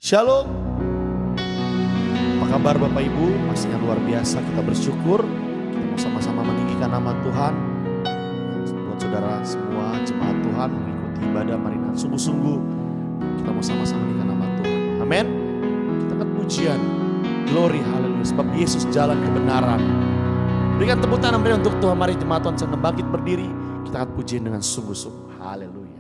Shalom. Apa kabar Bapak Ibu? Pastinya luar biasa, kita bersyukur. Kita mau sama-sama meninggikan nama Tuhan. Buat saudara semua jemaat Tuhan mengikuti ibadah Marinan sungguh-sungguh. Kita mau sama-sama meninggikan nama Tuhan. Amin. Kita angkat pujian. Glory, haleluya. Sebab Yesus jalan kebenaran. Berikan tepuk tangan untuk Tuhan. Mari jemaat Tuhan sedang bangkit berdiri. Kita angkat pujian dengan sungguh-sungguh. Haleluya.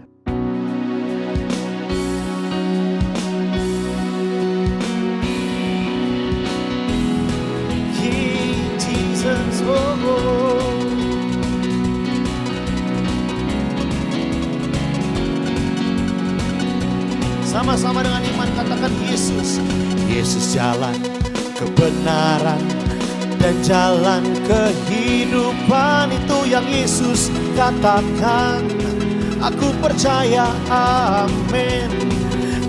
Sama-sama dengan iman katakan Yesus. Yesus jalan kebenaran dan jalan kehidupan, itu yang Yesus katakan. Aku percaya, amin.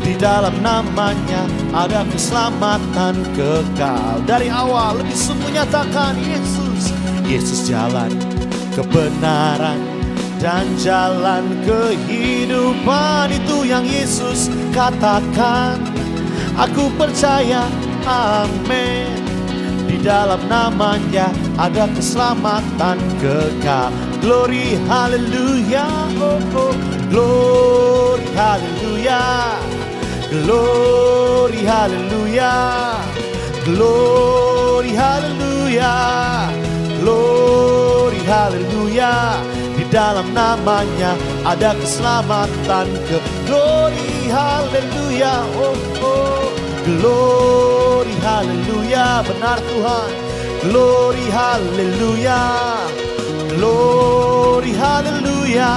Di dalam namanya ada keselamatan kekal. Dari awal lebih sungguh nyatakan Yesus. Yesus jalan kebenaran dan jalan kehidupan, itu yang Yesus katakan. Aku percaya, amin. Di dalam namanya ada keselamatan kekal. Glory, haleluya. Oh, oh. Glory, haleluya. Glory, haleluya. Glory, haleluya. Glory, haleluya. Di dalam namanya ada keselamatan ke. Glory, haleluya. Oh, oh. Glory, haleluya. Benar Tuhan. Glory, haleluya. Glory, haleluya.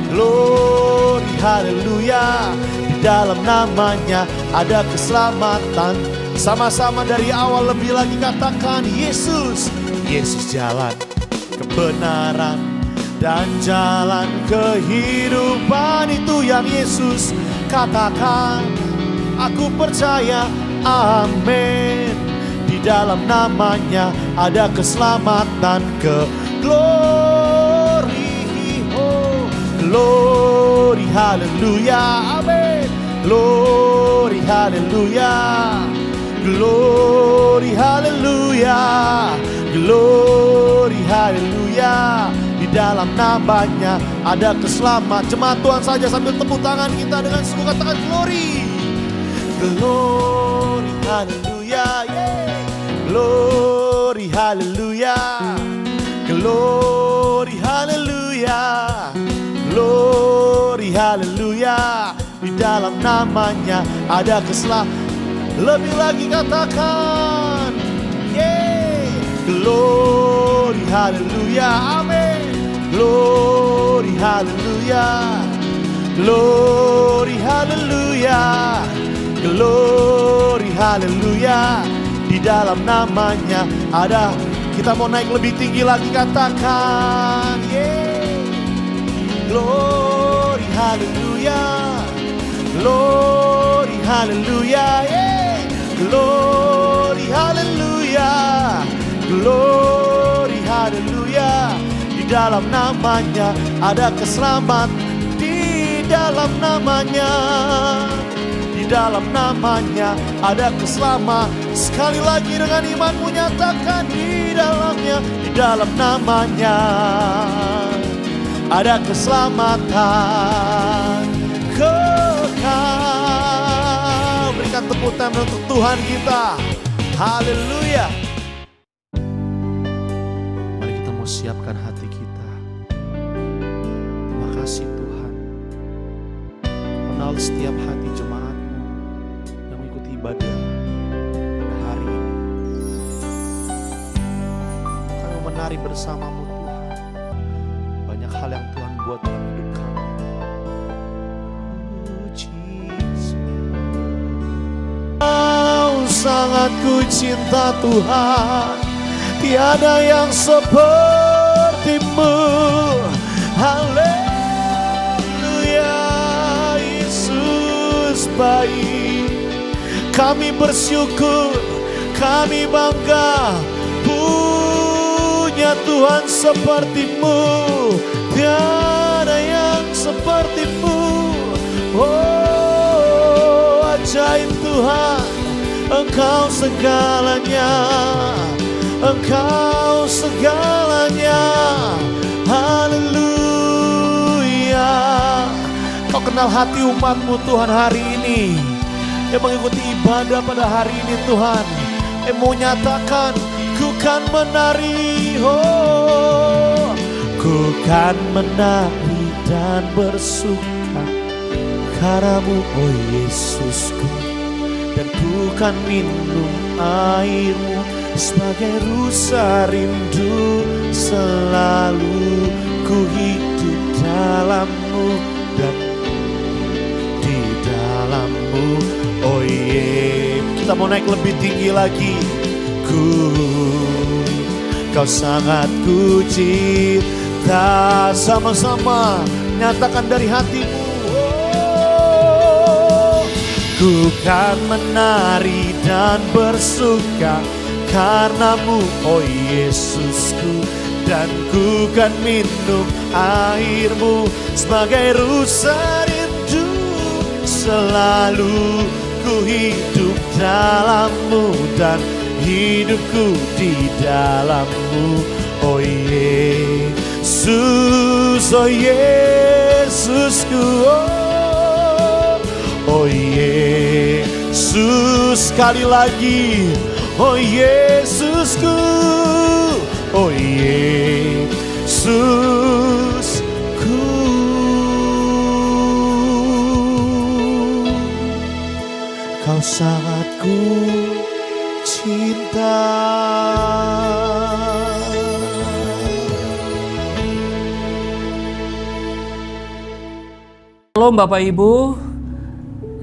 Glory, haleluya. Di dalam namanya ada keselamatan. Sama-sama dari awal lebih lagi katakan Yesus. Yesus jalan kebenaran dan jalan kehidupan, itu yang Yesus katakan. Aku percaya, amin. Di dalam namanya ada keselamatan ke. Glory, oh, glory, haleluya, amin. Glory, haleluya. Glory, haleluya. Glory, haleluya. Di dalam namanya ada keselamatan. Jemaat Tuhan saja sambil tepuk tangan kita dengan sungguh katakan glory. Glory, haleluya. Yeah. Glory, haleluya. Glory, haleluya. Glory, haleluya. Di dalam namanya ada keselamatan. Lebih lagi katakan, yeah. Glory, haleluya, amin. Glory, haleluya. Glory, haleluya. Glory, haleluya. Di dalam namanya ada. Kita mau naik lebih tinggi lagi, katakan, yeah. Glory, haleluya. Glory, haleluya, yeah. Glory, haleluya. Glory, haleluya. Di dalam namanya ada keselamatan. Di dalam namanya, di dalam namanya ada keselamatan. Sekali lagi dengan imanmu nyatakan, di dalamnya, di dalam namanya ada keselamatan kekal. Berikan tepuk tangan untuk Tuhan kita. Haleluya. Mari kita mau siapkan hati kita. Terima kasih Tuhan. Kenal setiap hati jemaat-Mu yang mengikuti ibadah pada hari ini. Kami menari bersama-Mu Tuhan. Banyak hal yang Tuhan buat dalam hidup kami. Sangat ku cinta Tuhan, tiada yang seperti-Mu. Haleluya, Yesus baik. Kami bersyukur, kami bangga punya Tuhan seperti-Mu. Tiada yang seperti-Mu. Oh, ajaib Tuhan, Engkau segalanya, Engkau segalanya. Haleluya. Kau kenal hati umat-Mu Tuhan hari ini, yang mengikuti ibadah pada hari ini Tuhan, yang mau nyatakan, ku kan menari, oh, ku kan menari dan bersuka karamu, oh Yesusku. Dan ku kan minum airmu sebagai rusa rindu, selalu ku hidup dalammu dan di dalammu, oh yeah. Kita mau naik lebih tinggi lagi. Kau sangat ku cinta, sama-sama nyatakan dari hatimu. Oh, ku kan menari dan bersuka karenamu, oh Yesusku. Dan ku kan minum airmu sebagai rusa rindu, selalu ku hidup dalammu dan hidupku di dalammu, oh Yesus, oh Yesusku, oh Yesus. Sekali lagi, oh Yesusku, oh Yesusku. Kau sangat ku cinta. Shalom Bapak Ibu,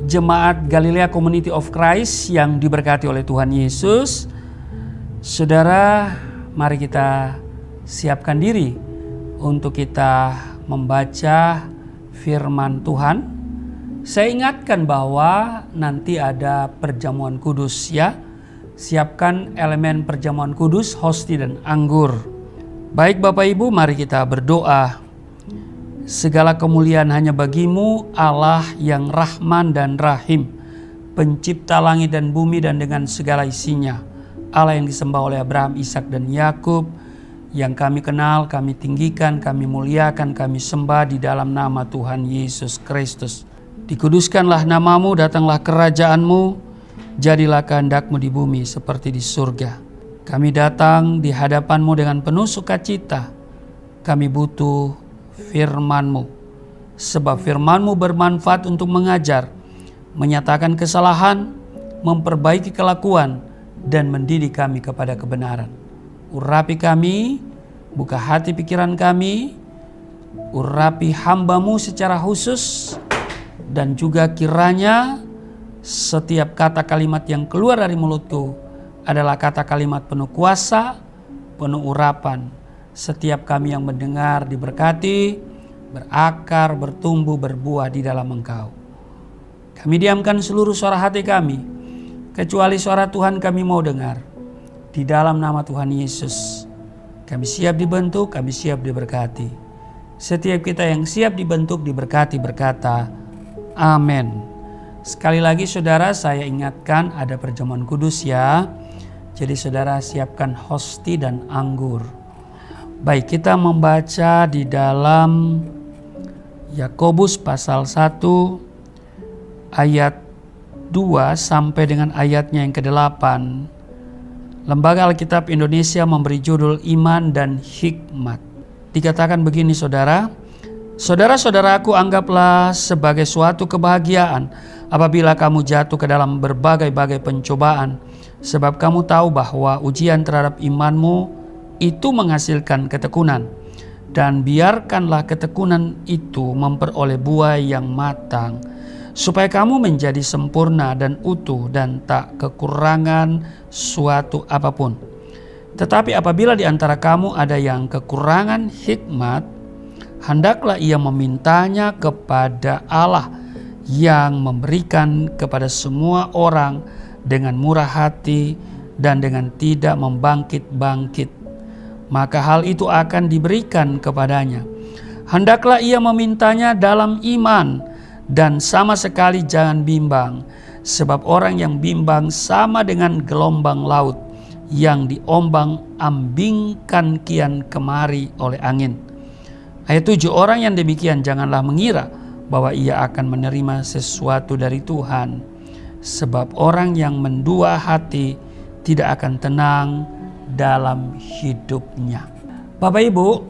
Jemaat Galilea Community of Christ yang diberkati oleh Tuhan Yesus. Saudara, mari kita siapkan diri untuk kita membaca firman Tuhan. Saya ingatkan bahwa nanti ada perjamuan kudus ya. Siapkan elemen perjamuan kudus, hosti dan anggur. Baik Bapak Ibu, mari kita berdoa. Segala kemuliaan hanya bagimu, Allah yang Rahman dan Rahim, pencipta langit dan bumi dan dengan segala isinya. Allah yang disembah oleh Abraham, Ishak dan Yakub, yang kami kenal, kami tinggikan, kami muliakan, kami sembah di dalam nama Tuhan Yesus Kristus. Dikuduskanlah namamu, datanglah kerajaanmu, jadilah kehendak-Mu di bumi seperti di surga. Kami datang di hadapan-Mu dengan penuh sukacita. Kami butuh firman-Mu, sebab firman-Mu bermanfaat untuk mengajar, menyatakan kesalahan, memperbaiki kelakuan, dan mendidik kami kepada kebenaran. Urapi kami, buka hati pikiran kami, urapi hamba-Mu secara khusus, dan juga kiranya setiap kata kalimat yang keluar dari mulutku adalah kata kalimat penuh kuasa, penuh urapan. Setiap kami yang mendengar diberkati, berakar, bertumbuh, berbuah di dalam Engkau. Kami diamkan seluruh suara hati kami, kecuali suara Tuhan kami mau dengar. Di dalam nama Tuhan Yesus, kami siap dibentuk, kami siap diberkati. Setiap kita yang siap dibentuk, diberkati, berkata, amin. Sekali lagi saudara, saya ingatkan ada perjamuan kudus ya. Jadi saudara siapkan hosti dan anggur. Baik, kita membaca di dalam Yakobus pasal 1 ayat 2 sampai dengan ayatnya yang ke-8. Lembaga Alkitab Indonesia memberi judul Iman dan Hikmat. Dikatakan begini saudara, saudara-saudaraku, anggaplah sebagai suatu kebahagiaan apabila kamu jatuh ke dalam berbagai-bagai pencobaan, sebab kamu tahu bahwa ujian terhadap imanmu itu menghasilkan ketekunan. Dan biarkanlah ketekunan itu memperoleh buah yang matang, supaya kamu menjadi sempurna dan utuh dan tak kekurangan suatu apapun. Tetapi apabila di antara kamu ada yang kekurangan hikmat, hendaklah ia memintanya kepada Allah yang memberikan kepada semua orang dengan murah hati dan dengan tidak membangkit-bangkit, maka hal itu akan diberikan kepadanya. Hendaklah ia memintanya dalam iman dan sama sekali jangan bimbang, Sebab orang yang bimbang sama dengan gelombang laut yang diombang-ambingkan kian kemari oleh angin. Ayat 7, orang yang demikian janganlah mengira bahwa ia akan menerima sesuatu dari Tuhan. Sebab orang yang mendua hati tidak akan tenang dalam hidupnya. Bapak Ibu,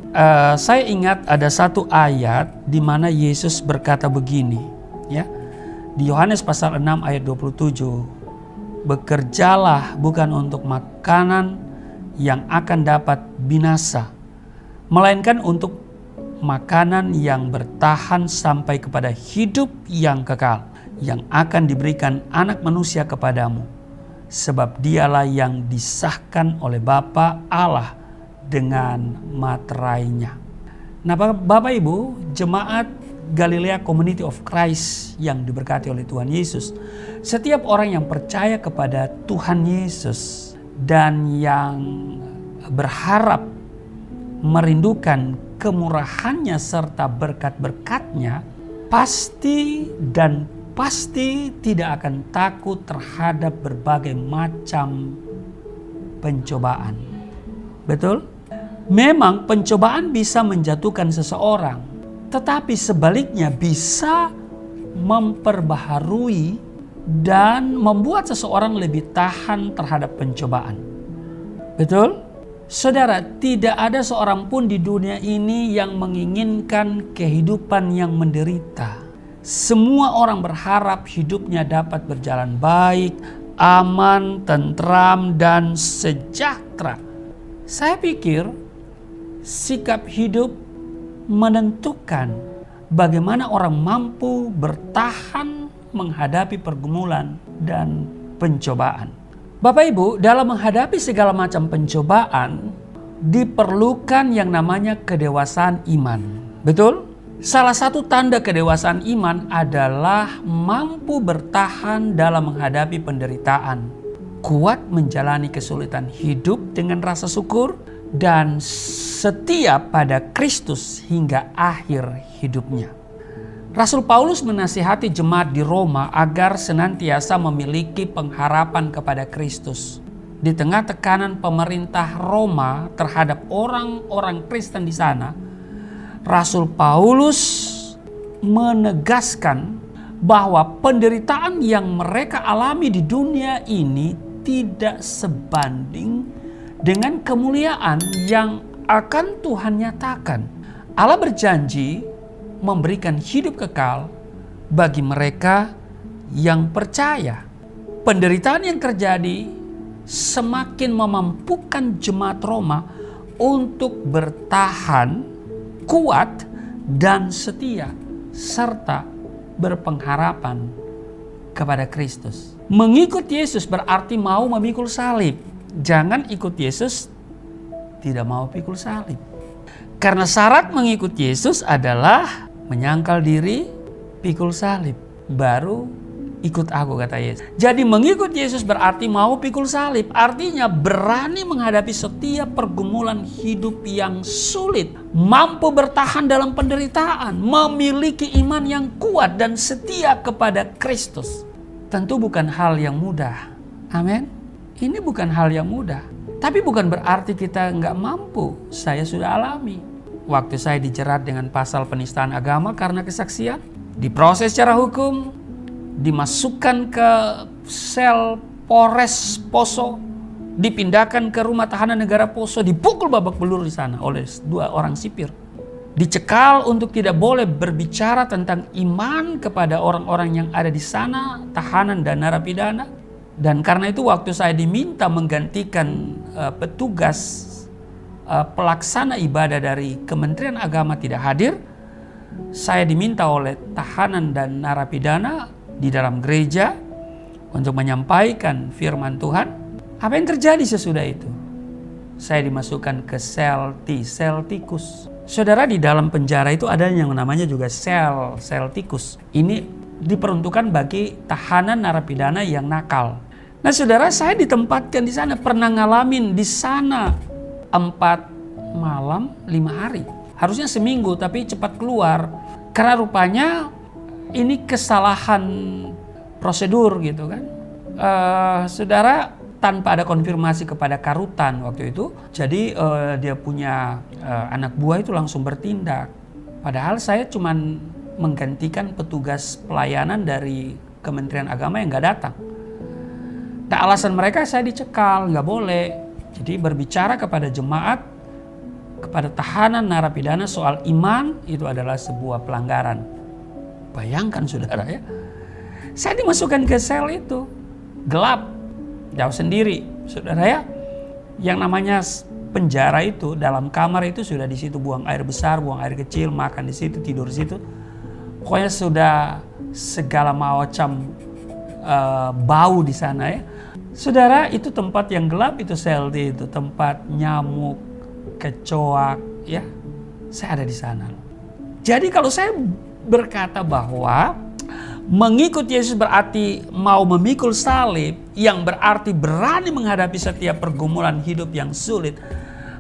saya ingat ada satu ayat di mana Yesus berkata begini, ya. Di Yohanes pasal 6 ayat 27, bekerjalah bukan untuk makanan yang akan dapat binasa, melainkan untuk makanan yang bertahan sampai kepada hidup yang kekal, yang akan diberikan Anak Manusia kepadamu. Sebab dialah yang disahkan oleh Bapa Allah dengan materainya. Nah Bapak Ibu, jemaat Galilea Community of Christ yang diberkati oleh Tuhan Yesus, setiap orang yang percaya kepada Tuhan Yesus dan yang berharap merindukan kemurahannya serta berkat-berkatnya, pasti tidak akan takut terhadap berbagai macam pencobaan. Betul? Memang pencobaan bisa menjatuhkan seseorang, tetapi sebaliknya bisa memperbaharui dan membuat seseorang lebih tahan terhadap pencobaan. Betul? Saudara, tidak ada seorang pun di dunia ini yang menginginkan kehidupan yang menderita. Semua orang berharap hidupnya dapat berjalan baik, aman, tentram, dan sejahtera. Saya pikir sikap hidup menentukan bagaimana orang mampu bertahan menghadapi pergumulan dan pencobaan. Bapak Ibu, dalam menghadapi segala macam pencobaan diperlukan yang namanya kedewasaan iman. Betul? Salah satu tanda kedewasaan iman adalah mampu bertahan dalam menghadapi penderitaan, kuat menjalani kesulitan hidup dengan rasa syukur, dan setia pada Kristus hingga akhir hidupnya. Rasul Paulus menasihati jemaat di Roma agar senantiasa memiliki pengharapan kepada Kristus. Di tengah tekanan pemerintah Roma terhadap orang-orang Kristen di sana, Rasul Paulus menegaskan bahwa penderitaan yang mereka alami di dunia ini tidak sebanding dengan kemuliaan yang akan Tuhan nyatakan. Allah berjanji memberikan hidup kekal bagi mereka yang percaya. Penderitaan yang terjadi semakin memampukan jemaat Roma untuk bertahan, kuat, dan setia, serta berpengharapan kepada Kristus. Mengikut Yesus berarti mau memikul salib. Jangan ikut Yesus tidak mau pikul salib. Karena syarat mengikut Yesus adalah menyangkal diri, pikul salib, baru ikut aku, kata Yesus. Jadi mengikut Yesus berarti mau pikul salib. Artinya berani menghadapi setiap pergumulan hidup yang sulit, mampu bertahan dalam penderitaan, memiliki iman yang kuat dan setia kepada Kristus. Tentu bukan hal yang mudah. Amin. Ini bukan hal yang mudah. Tapi bukan berarti kita nggak mampu. Saya sudah alami. Waktu saya dijerat dengan pasal penistaan agama karena kesaksian, diproses secara hukum, dimasukkan ke sel Polres Poso, dipindahkan ke rumah tahanan negara Poso, dipukul babak belur di sana oleh 2 orang sipir. Dicekal untuk tidak boleh berbicara tentang iman kepada orang-orang yang ada di sana, tahanan dan narapidana. Dan karena itu waktu saya diminta menggantikan petugas pelaksana ibadah dari Kementerian Agama tidak hadir, saya diminta oleh tahanan dan narapidana di dalam gereja untuk menyampaikan firman Tuhan. Apa yang terjadi sesudah itu? Saya dimasukkan ke sel tikus. Saudara, di dalam penjara itu ada yang namanya juga sel tikus. Ini diperuntukkan bagi tahanan narapidana yang nakal. Nah saudara, saya ditempatkan di sana, pernah ngalamin di sana 4 malam 5 hari. Harusnya seminggu tapi cepat keluar. Karena rupanya ini kesalahan prosedur gitu kan. Saudara, tanpa ada konfirmasi kepada Karutan waktu itu, jadi dia punya anak buah itu langsung bertindak. Padahal saya cuman menggantikan petugas pelayanan dari Kementerian Agama yang nggak datang. Nah, alasan mereka saya dicekal, nggak boleh. Jadi berbicara kepada jemaat, kepada tahanan narapidana soal iman itu adalah sebuah pelanggaran. Bayangkan saudara ya, saya dimasukkan ke sel itu, gelap, jauh sendiri, saudara ya. Yang namanya penjara itu, dalam kamar itu sudah di situ buang air besar, buang air kecil, makan di situ, tidur di situ. Pokoknya sudah segala macam bau di sana ya. Saudara, itu tempat yang gelap, itu sel itu tempat nyamuk, kecoak ya. Saya ada di sana. Jadi kalau saya berkata bahwa mengikut Yesus berarti mau memikul salib, yang berarti berani menghadapi setiap pergumulan hidup yang sulit,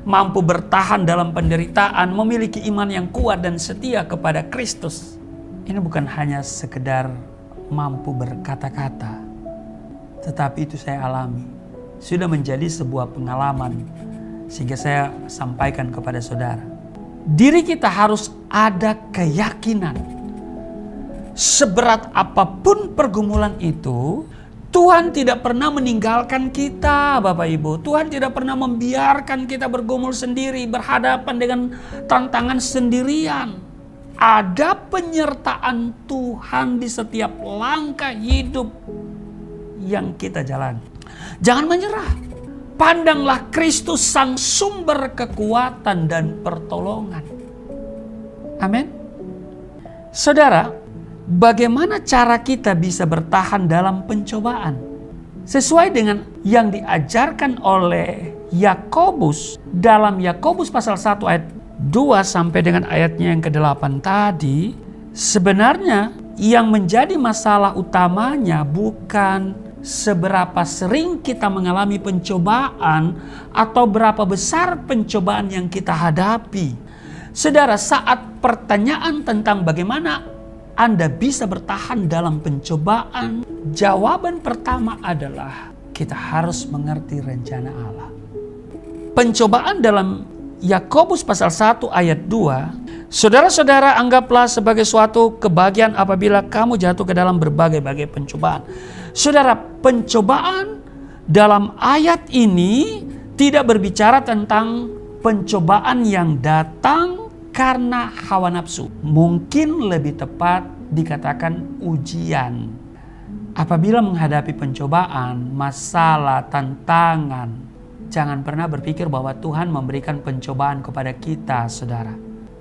mampu bertahan dalam penderitaan, memiliki iman yang kuat dan setia kepada Kristus. Ini bukan hanya sekedar mampu berkata-kata, tetapi itu saya alami. Sudah menjadi sebuah pengalaman sehingga saya sampaikan kepada saudara. Diri kita harus ada keyakinan. Seberat apapun pergumulan itu, Tuhan tidak pernah meninggalkan kita, Bapak Ibu. Tuhan tidak pernah membiarkan kita bergumul sendiri, berhadapan dengan tantangan sendirian. Ada penyertaan Tuhan di setiap langkah hidup yang kita jalani. Jangan menyerah. Pandanglah Kristus sang sumber kekuatan dan pertolongan. Amin. Saudara, bagaimana cara kita bisa bertahan dalam pencobaan? Sesuai dengan yang diajarkan oleh Yakobus dalam Yakobus pasal 1 ayat 2 sampai dengan ayatnya yang ke-8 tadi, sebenarnya yang menjadi masalah utamanya bukan seberapa sering kita mengalami pencobaan atau berapa besar pencobaan yang kita hadapi. Saudara, saat pertanyaan tentang bagaimana Anda bisa bertahan dalam pencobaan, jawaban pertama adalah kita harus mengerti rencana Allah. Pencobaan dalam Yakobus pasal 1 ayat 2, saudara-saudara, anggaplah sebagai suatu kebahagiaan apabila kamu jatuh ke dalam berbagai-bagai pencobaan. Saudara, pencobaan dalam ayat ini tidak berbicara tentang pencobaan yang datang karena hawa nafsu. Mungkin lebih tepat dikatakan ujian. Apabila menghadapi pencobaan, masalah, tantangan, jangan pernah berpikir bahwa Tuhan memberikan pencobaan kepada kita, saudara.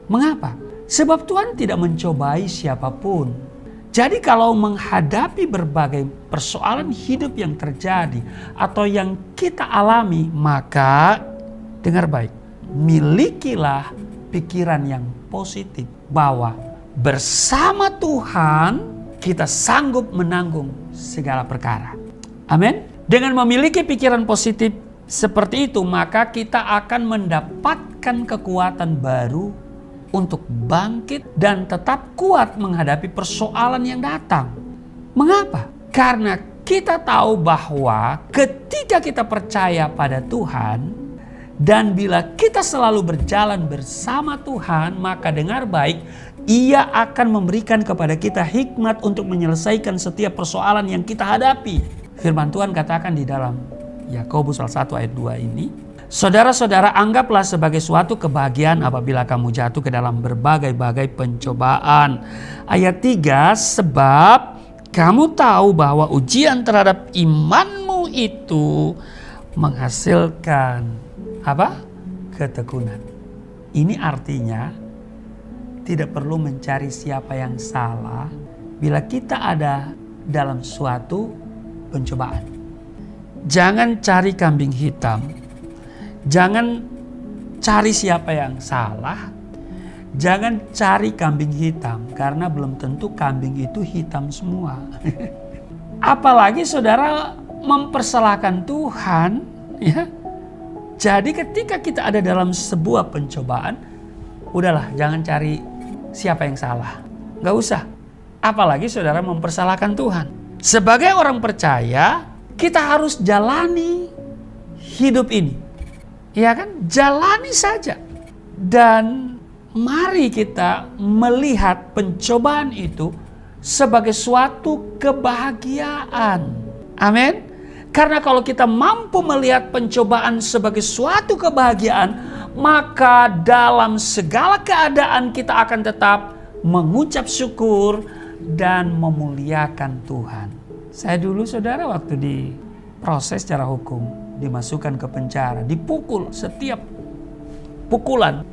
Mengapa? Sebab Tuhan tidak mencobai siapapun. Jadi kalau menghadapi berbagai persoalan hidup yang terjadi atau yang kita alami, maka dengar baik, milikilah pikiran yang positif bahwa bersama Tuhan kita sanggup menanggung segala perkara. Amin. Dengan memiliki pikiran positif seperti itu, maka kita akan mendapatkan kekuatan baru untuk bangkit dan tetap kuat menghadapi persoalan yang datang. Mengapa? Karena kita tahu bahwa ketika kita percaya pada Tuhan dan bila kita selalu berjalan bersama Tuhan, maka dengar baik, Ia akan memberikan kepada kita hikmat untuk menyelesaikan setiap persoalan yang kita hadapi. Firman Tuhan katakan di dalam Yakobus 1 ayat 2 ini, saudara-saudara, anggaplah sebagai suatu kebahagiaan apabila kamu jatuh ke dalam berbagai-bagai pencobaan. Ayat 3, sebab kamu tahu bahwa ujian terhadap imanmu itu menghasilkan apa? Ketekunan. Ini artinya tidak perlu mencari siapa yang salah bila kita ada dalam suatu pencobaan. Jangan cari kambing hitam. Jangan cari siapa yang salah. Jangan cari kambing hitam karena belum tentu kambing itu hitam semua. Apalagi saudara mempersalahkan Tuhan, ya. Jadi ketika kita ada dalam sebuah pencobaan, udahlah jangan cari siapa yang salah. Gak usah. Apalagi saudara mempersalahkan Tuhan. Sebagai orang percaya, kita harus jalani hidup ini. Ya kan? Jalani saja. Dan mari kita melihat pencobaan itu sebagai suatu kebahagiaan. Amin. Karena kalau kita mampu melihat pencobaan sebagai suatu kebahagiaan, maka dalam segala keadaan kita akan tetap mengucap syukur dan memuliakan Tuhan. Saya dulu saudara waktu diproses secara hukum, dimasukkan ke penjara, dipukul setiap pukulan,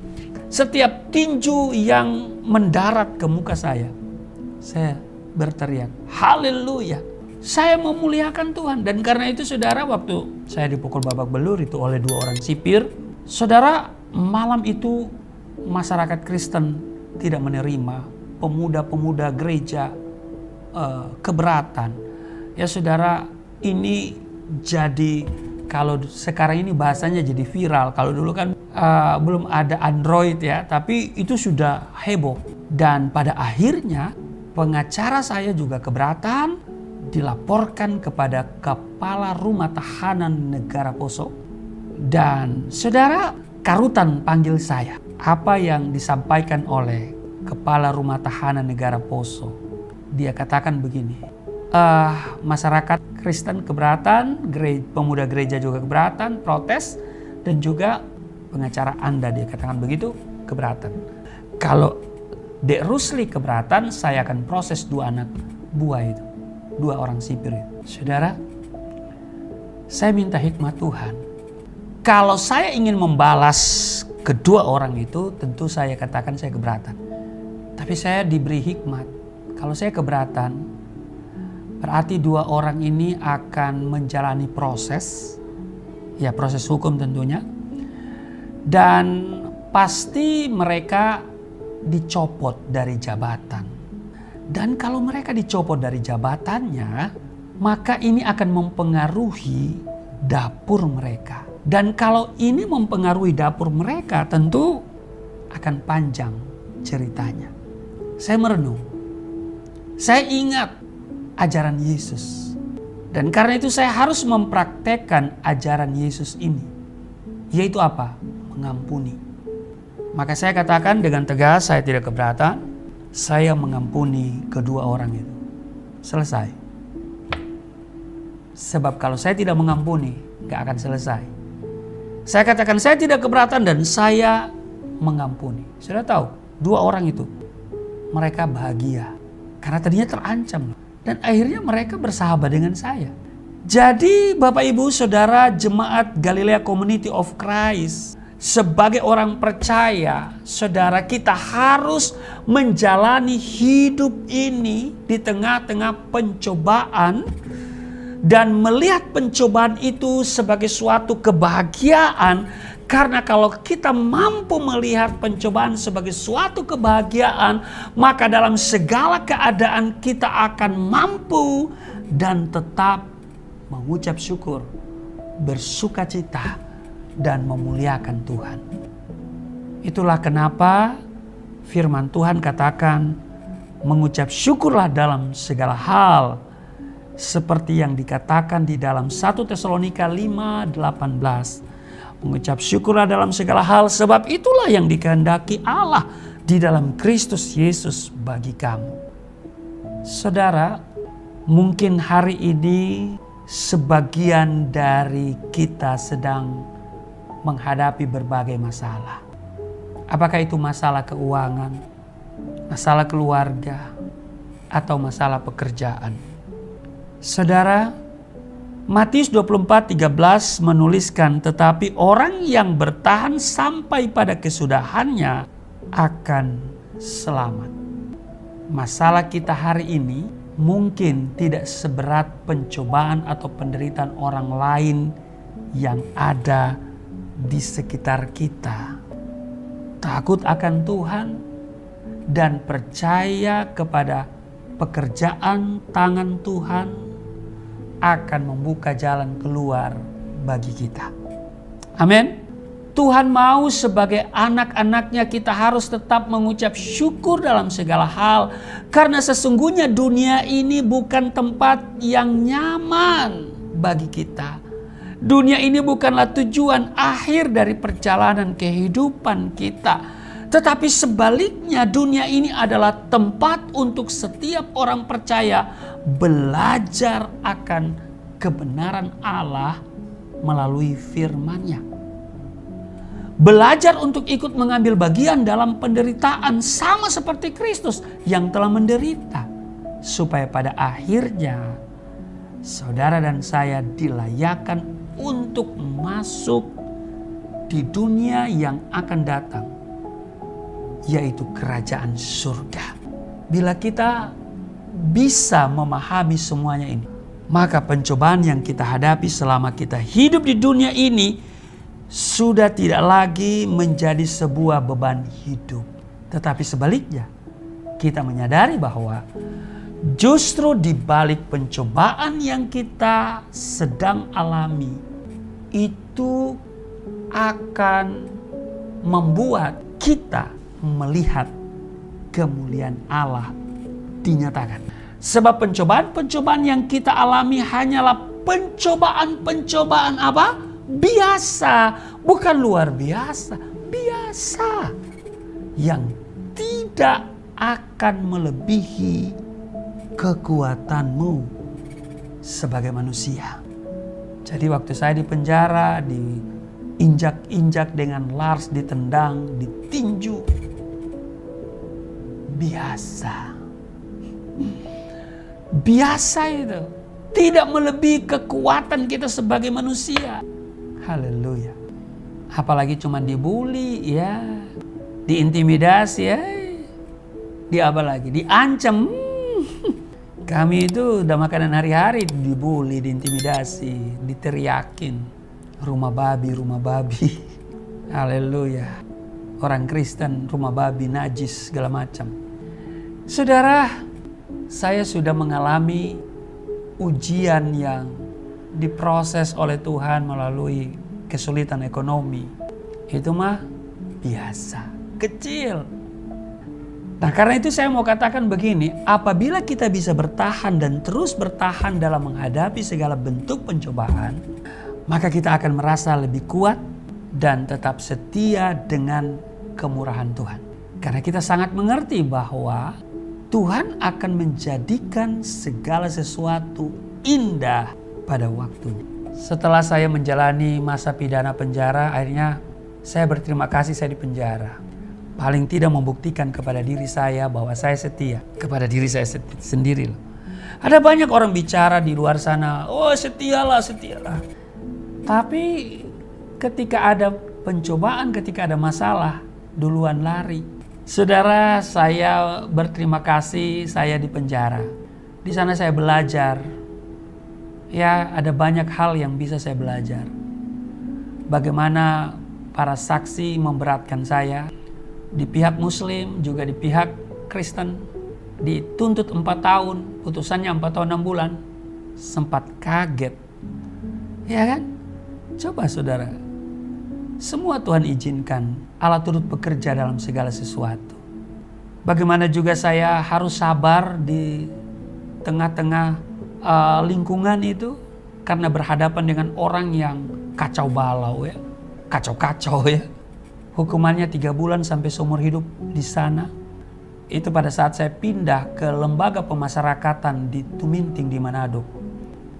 setiap tinju yang mendarat ke muka saya berteriak, haleluya. Saya memuliakan Tuhan. Dan karena itu saudara, waktu saya dipukul babak belur itu oleh 2 orang sipir, saudara, malam itu masyarakat Kristen tidak menerima, pemuda-pemuda gereja keberatan. Ya saudara, ini jadi, kalau sekarang ini bahasanya jadi viral. Kalau dulu kan belum ada Android ya, tapi itu sudah heboh. Dan pada akhirnya pengacara saya juga keberatan, dilaporkan kepada Kepala Rumah Tahanan Negara Poso. Dan saudara, Karutan panggil saya. Apa yang disampaikan oleh Kepala Rumah Tahanan Negara Poso? Dia katakan begini, masyarakat Kristen keberatan, pemuda gereja juga keberatan, protes, dan juga pengacara Anda, dia katakan begitu, keberatan. Kalau Dek Rusli keberatan, saya akan proses 2 anak buah itu, 2 orang sipir itu. Saudara, saya minta hikmat Tuhan. Kalau saya ingin membalas kedua orang itu, tentu saya katakan saya keberatan. Tapi saya diberi hikmat. Kalau saya keberatan, berarti 2 orang ini akan menjalani proses, ya proses hukum tentunya. Dan pasti mereka dicopot dari jabatan. Dan kalau mereka dicopot dari jabatannya, maka ini akan mempengaruhi dapur mereka. Dan kalau ini mempengaruhi dapur mereka, tentu akan panjang ceritanya. Saya merenung. Saya ingat ajaran Yesus. Dan karena itu saya harus mempraktekkan ajaran Yesus ini. Yaitu apa? Mengampuni. Maka saya katakan dengan tegas, saya tidak keberatan. Saya mengampuni kedua orang itu. Selesai. Sebab kalau saya tidak mengampuni, gak akan selesai. Saya katakan saya tidak keberatan dan saya mengampuni. Sudah tahu, 2 orang itu, mereka bahagia. Karena tadinya terancam. Dan akhirnya mereka bersahabat dengan saya. Jadi Bapak Ibu Saudara jemaat Galilea Community of Christ, sebagai orang percaya, saudara, kita harus menjalani hidup ini di tengah-tengah pencobaan dan melihat pencobaan itu sebagai suatu kebahagiaan. Karena kalau kita mampu melihat pencobaan sebagai suatu kebahagiaan, maka dalam segala keadaan kita akan mampu dan tetap mengucap syukur, bersukacita, dan memuliakan Tuhan. Itulah kenapa firman Tuhan katakan, mengucap syukurlah dalam segala hal, seperti yang dikatakan di dalam 1 Tesalonika 5:18. Mengucap syukurlah dalam segala hal, sebab itulah yang dikehendaki Allah di dalam Kristus Yesus bagi kamu. Saudara, mungkin hari ini sebagian dari kita sedang menghadapi berbagai masalah. Apakah itu masalah keuangan, masalah keluarga, atau masalah pekerjaan? Saudara, Matius 24:13 menuliskan, tetapi orang yang bertahan sampai pada kesudahannya akan selamat. Masalah kita hari ini mungkin tidak seberat pencobaan atau penderitaan orang lain yang ada di sekitar kita. Takut akan Tuhan dan percaya kepada pekerjaan tangan Tuhan akan membuka jalan keluar bagi kita. Amin. Tuhan mau sebagai anak-anaknya kita harus tetap mengucap syukur dalam segala hal. Karena sesungguhnya dunia ini bukan tempat yang nyaman bagi kita. Dunia ini bukanlah tujuan akhir dari perjalanan kehidupan kita. Tetapi sebaliknya dunia ini adalah tempat untuk setiap orang percaya belajar akan kebenaran Allah melalui firman-Nya. Belajar untuk ikut mengambil bagian dalam penderitaan sama seperti Kristus yang telah menderita. Supaya pada akhirnya saudara dan saya dilayakkan untuk masuk di dunia yang akan datang, yaitu kerajaan surga. Bila kita bisa memahami semuanya ini, maka pencobaan yang kita hadapi selama kita hidup di dunia ini sudah tidak lagi menjadi sebuah beban hidup. Tetapi sebaliknya, kita menyadari bahwa justru di balik pencobaan yang kita sedang alami, itu akan membuat kita melihat kemuliaan Allah dinyatakan. Sebab pencobaan-pencobaan yang kita alami hanyalah pencobaan-pencobaan apa? Biasa, bukan luar biasa, biasa. Yang tidak akan melebihi kekuatanmu sebagai manusia. Jadi waktu saya di penjara, diinjak-injak dengan lars, ditendang, ditinju. Biasa. Biasa itu. Tidak melebihi kekuatan kita sebagai manusia. Haleluya. Apalagi cuma dibully, ya, diintimidasi, ya, di apa lagi, diancam. Kami itu udah makanan hari-hari, dibully, diintimidasi, diteriakin, rumah babi, rumah babi. Haleluya. Orang Kristen, rumah babi, najis, segala macam. Saudara, saya sudah mengalami ujian yang diproses oleh Tuhan melalui kesulitan ekonomi. Itu mah biasa, kecil. Nah, karena itu saya mau katakan begini, apabila kita bisa bertahan dan terus bertahan dalam menghadapi segala bentuk pencobaan, maka kita akan merasa lebih kuat dan tetap setia dengan kemurahan Tuhan. Karena kita sangat mengerti bahwa Tuhan akan menjadikan segala sesuatu indah pada waktunya. Setelah saya menjalani masa pidana penjara, akhirnya saya berterima kasih saya di penjara. Paling tidak membuktikan kepada diri saya bahwa saya setia kepada diri saya sendiri. Ada banyak orang bicara di luar sana, oh setialah, setialah. Tapi ketika ada pencobaan, ketika ada masalah, duluan lari. Saudara, saya berterima kasih saya di penjara. Di sana saya belajar. Ya, ada banyak hal yang bisa saya belajar. Bagaimana para saksi memberatkan saya. Di pihak Muslim, juga di pihak Kristen. Dituntut 4 tahun, putusannya 4 tahun 6 bulan. Sempat kaget. Ya kan? Coba saudara. Semua Tuhan izinkan. Allah turut bekerja dalam segala sesuatu. Bagaimana juga saya harus sabar di tengah-tengah lingkungan itu, karena berhadapan dengan orang yang kacau balau, ya, kacau-kacau, ya. Hukumannya 3 bulan sampai seumur hidup di sana. Itu pada saat saya pindah ke lembaga pemasyarakatan di Tuminting di Manado.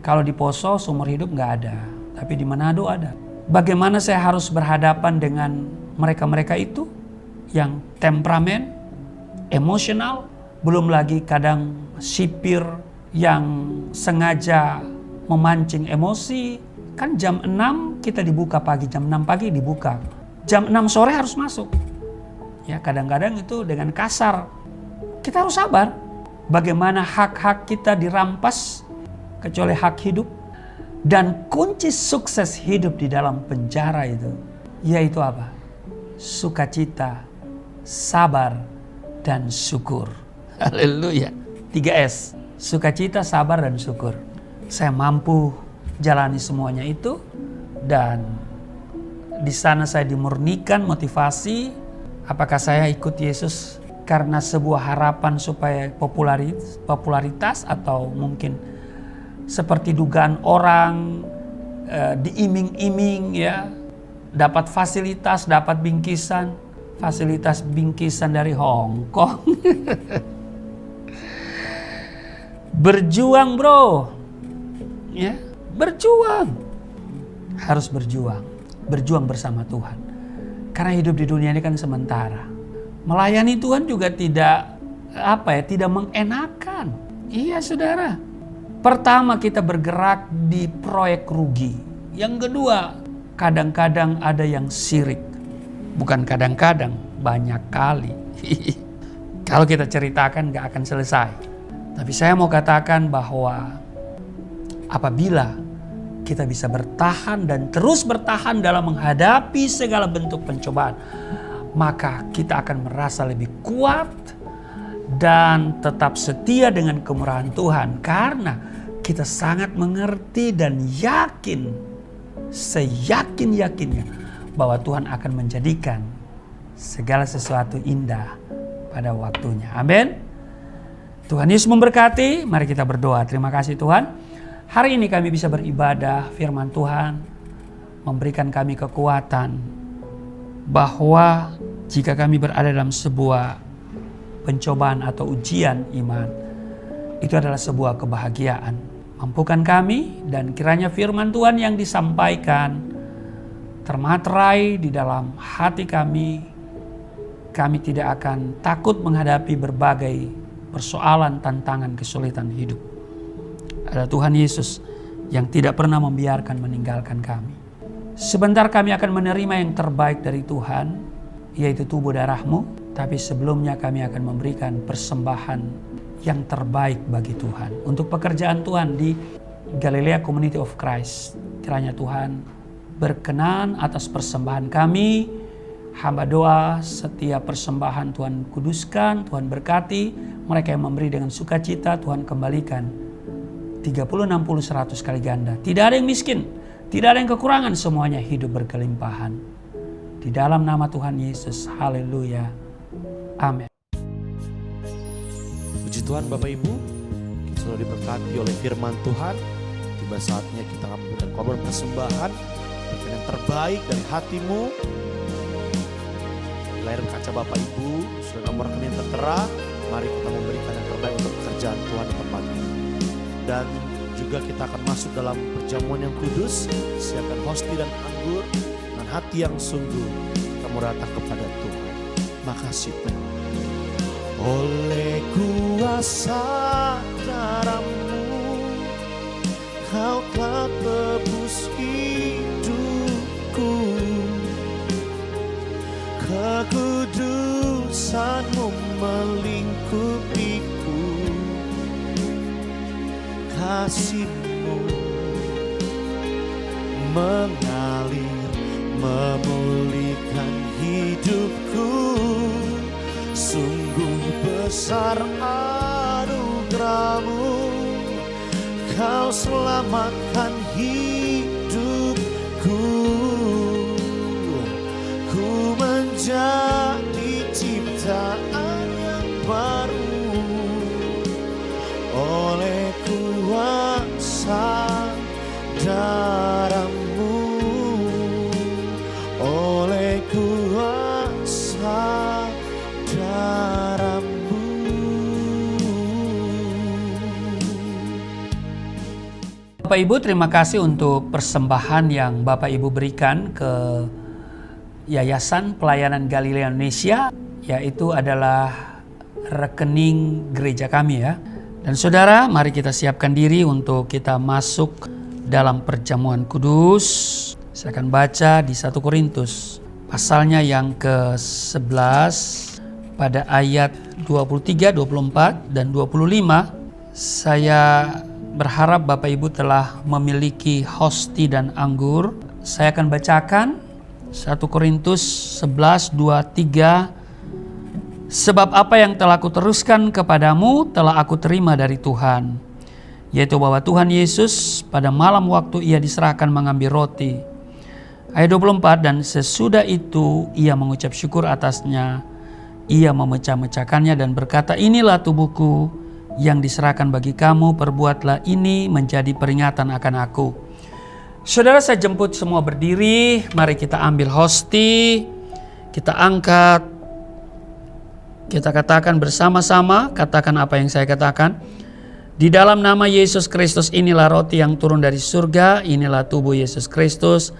Kalau di Poso seumur hidup nggak ada, tapi di Manado ada. Bagaimana saya harus berhadapan dengan mereka-mereka itu yang temperamen, emosional, belum lagi kadang sipir yang sengaja memancing emosi. Kan jam 6 kita dibuka pagi, jam 6 pagi dibuka. Jam 6 sore harus masuk. Ya, kadang-kadang itu dengan kasar. Kita harus sabar. Bagaimana hak-hak kita dirampas, kecuali hak hidup. Dan kunci sukses hidup di dalam penjara itu, yaitu apa? Sukacita, sabar, dan syukur. Haleluya. 3S. Sukacita, sabar, dan syukur. Saya mampu jalani semuanya itu. Dan Di sana saya dimurnikan motivasi. Apakah saya ikut Yesus karena sebuah harapan supaya popularitas atau mungkin seperti dugaan orang, diiming-iming ya, dapat fasilitas, dapat fasilitas bingkisan dari Hong Kong. Berjuang bro, ya, berjuang, harus berjuang bersama Tuhan. Karena hidup di dunia ini kan sementara. Melayani Tuhan juga tidak mengenakan. Iya saudara. Pertama, kita bergerak di proyek rugi. Yang kedua, kadang-kadang ada yang sirik. Bukan kadang-kadang, banyak kali. Kalau kita ceritakan gak akan selesai. Tapi saya mau katakan bahwa apabila kita bisa bertahan dan terus bertahan dalam menghadapi segala bentuk pencobaan, maka kita akan merasa lebih kuat dan tetap setia dengan kemurahan Tuhan. Karena kita sangat mengerti dan yakin, seyakin-yakinnya bahwa Tuhan akan menjadikan segala sesuatu indah pada waktunya. Amin. Tuhan Yesus memberkati. Mari kita berdoa. Terima kasih Tuhan. Hari ini kami bisa beribadah, firman Tuhan memberikan kami kekuatan bahwa jika kami berada dalam sebuah pencobaan atau ujian iman, itu adalah sebuah kebahagiaan. Mampukan kami dan kiranya firman Tuhan yang disampaikan termaterai di dalam hati kami. Kami tidak akan takut menghadapi berbagai persoalan, tantangan, kesulitan hidup. Ada Tuhan Yesus yang tidak pernah membiarkan meninggalkan kami. Sebentar kami akan menerima yang terbaik dari Tuhan, yaitu tubuh darah-Mu. Tapi sebelumnya kami akan memberikan persembahan yang terbaik bagi Tuhan. Untuk pekerjaan Tuhan di Galilea Community of Christ. Kiranya Tuhan berkenan atas persembahan kami. Hamba doa setiap persembahan Tuhan kuduskan, Tuhan berkati. Mereka yang memberi dengan sukacita, Tuhan kembalikan 30, 60, 100 kali ganda. Tidak ada yang miskin, tidak ada yang kekurangan, semuanya hidup berkelimpahan. Di dalam nama Tuhan Yesus, haleluya, amin. Puji Tuhan Bapak Ibu, kita sudah diberkati oleh firman Tuhan. Tiba saatnya kita akan memberikan korban persembahan, berikan yang terbaik dari hatimu. Di layar kaca Bapak Ibu sudah nomor rekening tertera. Mari kita memberikan yang terbaik untuk pekerjaan Tuhan di tempat ini. Dan juga kita akan masuk dalam perjamuan yang kudus. Siapkan hosti dan anggur dengan hati yang sungguh. Kita mau datang kepada Tuhan. Makasih Tuhan. Oleh kuasa darah-Mu, Kau telah tebus hidupku. Kekudusan-Mu melingkupiku. Kasih-Mu mengalir, memulihkan hidupku. Sungguh besar anugerah-Mu, Kau selamatkan hidupku. Ku menjadi ciptaan yang baru oleh kuasa darah-Mu, oleh kuasa darah-Mu. Bapak Ibu, terima kasih untuk persembahan yang Bapak Ibu berikan ke Yayasan Pelayanan Galilea Indonesia, yaitu adalah rekening gereja kami ya. Dan saudara, mari kita siapkan diri untuk kita masuk dalam perjamuan kudus. Saya akan baca di 1 Korintus pasalnya yang ke-11 pada ayat 23, 24 dan 25. Saya berharap Bapak Ibu telah memiliki hosti dan anggur. Saya akan bacakan 1 Korintus 11, 23. Sebab apa yang telah kuteruskan kepadamu telah aku terima dari Tuhan, yaitu bahwa Tuhan Yesus pada malam waktu ia diserahkan mengambil roti, Ayat 24, dan sesudah itu ia mengucap syukur atasnya, ia memecah-mecahkannya dan berkata, inilah tubuhku yang diserahkan bagi kamu, perbuatlah ini menjadi peringatan akan aku. Saudara, saya jemput semua berdiri, mari kita ambil hosti, kita angkat, kita katakan bersama-sama, katakan apa yang saya katakan. Di dalam nama Yesus Kristus, inilah roti yang turun dari surga, inilah tubuh Yesus Kristus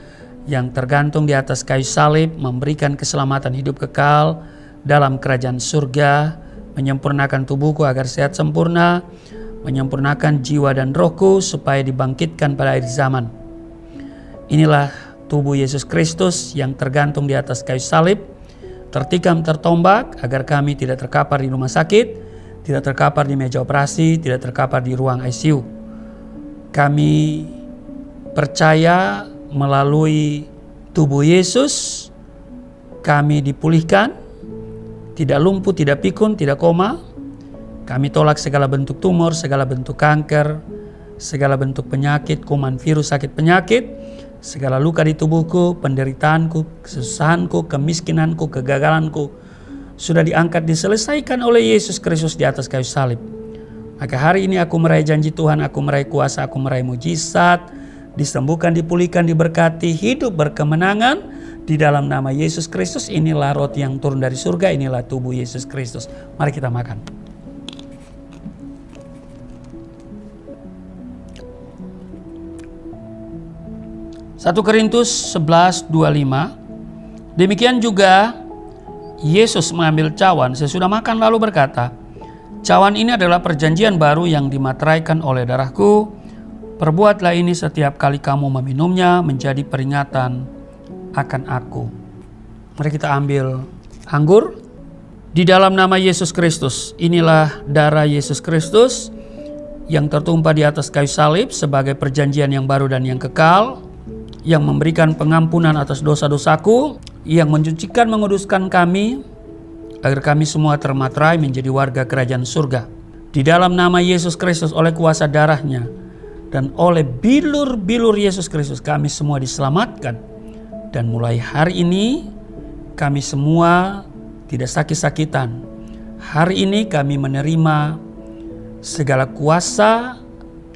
yang tergantung di atas kayu salib, memberikan keselamatan hidup kekal dalam kerajaan surga, menyempurnakan tubuhku agar sehat sempurna, menyempurnakan jiwa dan rohku supaya dibangkitkan pada akhir zaman. Inilah tubuh Yesus Kristus yang tergantung di atas kayu salib, tertikam tertombak agar kami tidak terkapar di rumah sakit, tidak terkapar di meja operasi, tidak terkapar di ruang ICU. Kami percaya melalui tubuh Yesus kami dipulihkan, tidak lumpuh, tidak pikun, tidak koma. Kami tolak segala bentuk tumor, segala bentuk kanker, segala bentuk penyakit, kuman, virus, sakit penyakit, segala luka di tubuhku, penderitaanku, kesusahanku, kemiskinanku, kegagalanku sudah diangkat, diselesaikan oleh Yesus Kristus di atas kayu salib. Maka hari ini aku meraih janji Tuhan, aku meraih kuasa, aku meraih mujizat, disembuhkan, dipulihkan, diberkati, hidup berkemenangan di dalam nama Yesus Kristus. Inilah roti yang turun dari surga, inilah tubuh Yesus Kristus. Mari kita makan. Satu Korintus 11:25. Demikian juga Yesus mengambil cawan sesudah makan lalu berkata, cawan ini adalah perjanjian baru yang dimateraikan oleh darahku. Perbuatlah ini setiap kali kamu meminumnya menjadi peringatan akan aku. Mari kita ambil anggur. Di dalam nama Yesus Kristus, inilah darah Yesus Kristus yang tertumpah di atas kayu salib sebagai perjanjian yang baru dan yang kekal, yang memberikan pengampunan atas dosa-dosaku, yang mencucikan, menguduskan kami, agar kami semua termaterai menjadi warga kerajaan surga. Di dalam nama Yesus Kristus, oleh kuasa darahnya, dan oleh bilur-bilur Yesus Kristus, kami semua diselamatkan. Dan mulai hari ini, kami semua tidak sakit-sakitan. Hari ini kami menerima segala kuasa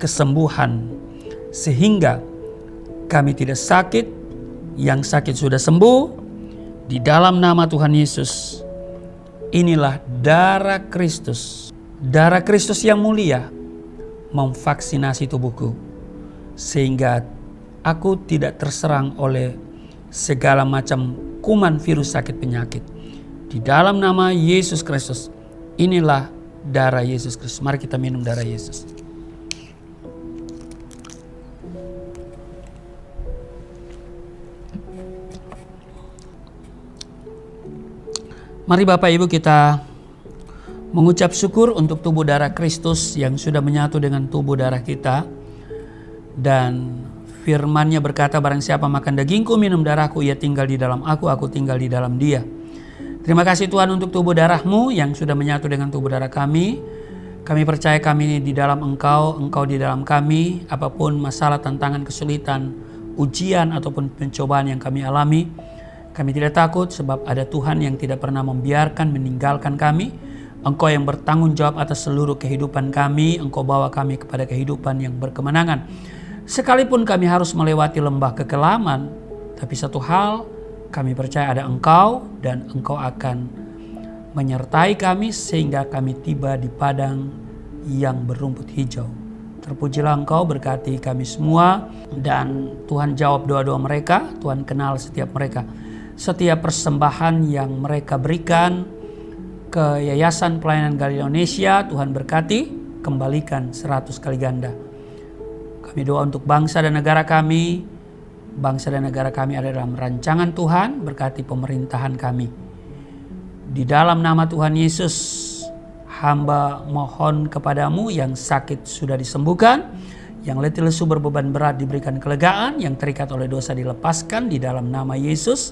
kesembuhan, sehingga kami tidak sakit, yang sakit sudah sembuh. Di dalam nama Tuhan Yesus, inilah darah Kristus. Darah Kristus yang mulia memvaksinasi tubuhku, sehingga aku tidak terserang oleh segala macam kuman, virus, sakit, penyakit. Di dalam nama Yesus Kristus, inilah darah Yesus Kristus. Mari kita minum darah Yesus. Mari Bapak Ibu kita mengucap syukur untuk tubuh darah Kristus yang sudah menyatu dengan tubuh darah kita. Dan firman-Nya berkata, barang siapa makan dagingku, minum darahku, ia tinggal di dalam aku tinggal di dalam dia. Terima kasih Tuhan untuk tubuh darah-Mu yang sudah menyatu dengan tubuh darah kami. Kami percaya kami di dalam Engkau, Engkau di dalam kami. Apapun masalah, tantangan, kesulitan, ujian ataupun pencobaan yang kami alami, kami tidak takut sebab ada Tuhan yang tidak pernah membiarkan meninggalkan kami. Engkau yang bertanggung jawab atas seluruh kehidupan kami. Engkau bawa kami kepada kehidupan yang berkemenangan. Sekalipun kami harus melewati lembah kekelaman, tapi satu hal kami percaya, ada Engkau dan Engkau akan menyertai kami sehingga kami tiba di padang yang berumput hijau. Terpujilah Engkau, berkati kami semua, dan Tuhan jawab doa-doa mereka. Tuhan kenal setiap mereka. Setiap persembahan yang mereka berikan ke Yayasan Pelayanan Galilea Indonesia, Tuhan berkati, kembalikan 100 kali ganda. Kami doa untuk bangsa dan negara kami. Bangsa dan negara kami ada dalam rancangan Tuhan, berkati pemerintahan kami. Di dalam nama Tuhan Yesus, hamba mohon kepadamu, yang sakit sudah disembuhkan, yang letih lesu berbeban berat diberikan kelegaan, yang terikat oleh dosa dilepaskan di dalam nama Yesus,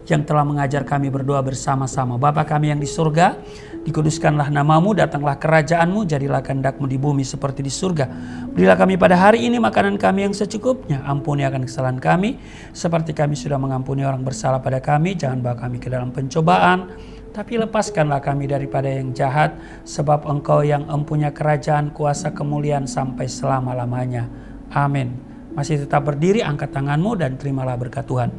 yang telah mengajar kami berdoa bersama-sama. Bapa kami yang di surga, Dikuduskanlah namamu, datanglah kerajaanmu, jadilah kehendak-mu di bumi seperti di surga. Berilah kami pada hari ini makanan kami yang secukupnya. Ampuni akan kesalahan kami, seperti kami sudah mengampuni orang bersalah pada kami. Jangan bawa kami ke dalam pencobaan, tapi lepaskanlah kami daripada yang jahat. Sebab Engkau yang empunya kerajaan, kuasa, kemuliaan sampai selama-lamanya. Amin. Masih tetap berdiri, angkat tanganmu dan terimalah berkat Tuhan.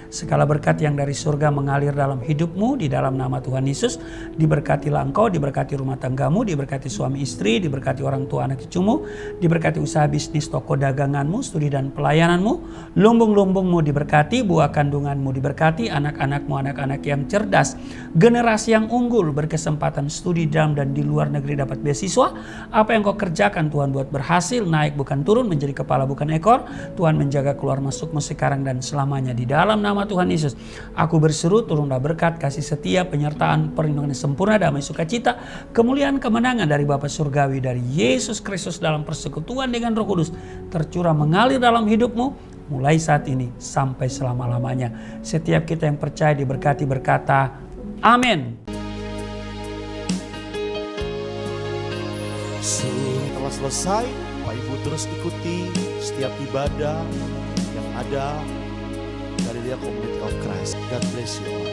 Segala berkat yang dari surga mengalir dalam hidupmu di dalam nama Tuhan Yesus. Diberkatilah engkau, diberkati rumah tanggamu, diberkati suami istri, diberkati orang tua anak cucumu, diberkati usaha bisnis, toko daganganmu, studi dan pelayananmu, lumbung-lumbungmu diberkati, buah kandunganmu diberkati, anak-anakmu anak-anak yang cerdas, generasi yang unggul, berkesempatan studi dalam dan di luar negeri dapat beasiswa. Apa yang kau kerjakan Tuhan buat berhasil, naik bukan turun, menjadi kepala bukan ekor. Tuhan menjaga keluar masukmu sekarang dan selamanya di dalam nama Tuhan Yesus. Aku berseru, turunlah berkat, kasih setia, penyertaan, perlindungan sempurna, damai sukacita, kemuliaan, kemenangan dari Bapa Surgawi, dari Yesus Kristus dalam persekutuan dengan Roh Kudus tercurah mengalir dalam hidupmu mulai saat ini sampai selama-lamanya. Setiap kita yang percaya diberkati berkata amin. Setelah selesai, Bapak Ibu terus ikuti setiap ibadah yang ada Galilia Community of Christ. God bless you.